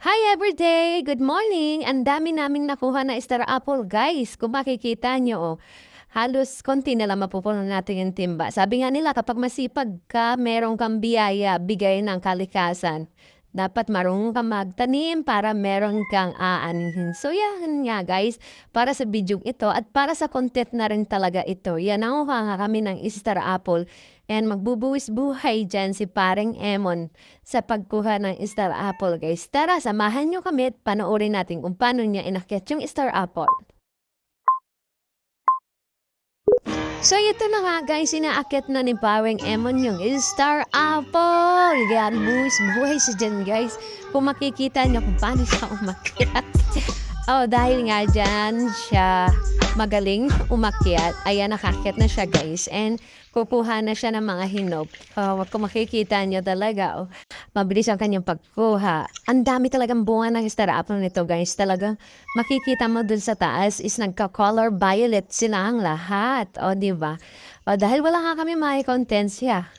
Hi everyday! Good morning! Ang dami naming nakuha na star apple guys. Kung makikita nyo, halos konti na lang mapupunan natin yung timba. Sabi nga nila kapag masipag ka, meron kang biyaya, bigay ng kalikasan. Dapat marunong kang magtanim para meron kang aanhin. So yan nga guys, para sa video ito at para sa content na rin talaga ito. Yan ang nga kami ng star apple and magbubuwis buhay dyan si paring Emon sa pagkuha ng star apple guys. Tara, samahan nyo kami at panoorin natin kung paano niya inakyat yung star apple. So ito na nga guys, inaakit na ni Paring Emon yung star apple. Yan, buhay siya dyan guys. Kung makikita niyo kung paano siya umakyat. Oh, dahil nga dyan siya magaling umakyat. Ayan, nakakyat na siya guys. And kukuha na siya ng mga hinog. Kung makikita niyo talaga, mabilis ang kanyang pagkuha. Ang dami talagang bunga ng star apple nito guys. Talagang makikita mo dun sa taas is nagka-color violet sila ang lahat. O, diba? O, dahil wala nga kami mai-content siya.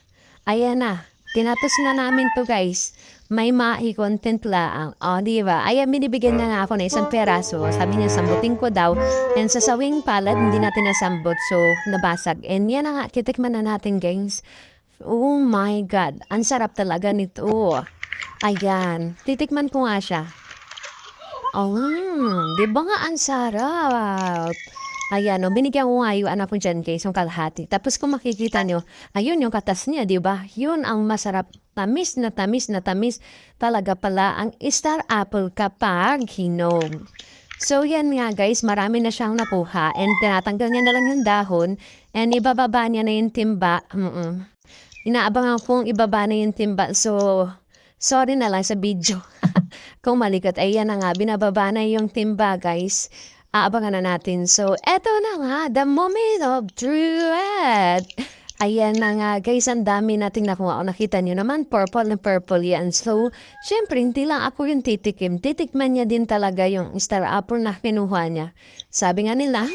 Ayan na. Tinatos na namin to guys. May mai-content laang. O, diba? Ayan, binibigyan na nga ako ng isang peraso. Sabi niya, sambutin ko daw. And sa sawing palad, hindi natin nasambot. So, nabasag. And yan na nga, kitikman na natin guys. Oh my God. Ang sarap talaga nito. Ayan. Titikman ko nga siya. Oh, di ba nga ang sarap? Ayan, binigyan ko nga yung anak ko dyan guys, yung kalahati. Tapos kung makikita nyo, ayun yung katas niya, di ba? Yun ang masarap. Tamis na tamis na tamis talaga pala ang star apple kapag hinog. So yan nga guys, marami na siyang nakuha and tinatanggal niya na lang yung dahon and ibababa niya na yung timba. Inaabangan kong ibaba na yung timba. So, sorry na lang sa video. Kung malikot, ayan na nga, binababa na yung timba, guys. Aabangan na natin. So, eto na nga, the moment of truth. Ayan na nga, guys, ang dami nating nakuha. O, nakita nyo naman, purple na purple yan. So, syempre, hindi lang ako yung titikim. Titikman niya din talaga yung star apple na kinuha niya. Sabi nga nila,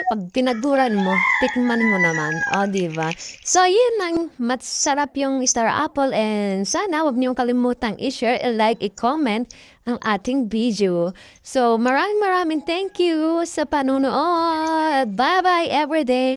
pag pinagduran mo, tikman mo naman. O, diba? So, yun ang masarap yung star apple and sana huwag niyong kalimutang i-share, i-like, i-comment ang ating video. So, maraming thank you sa panunood. Bye-bye everyday!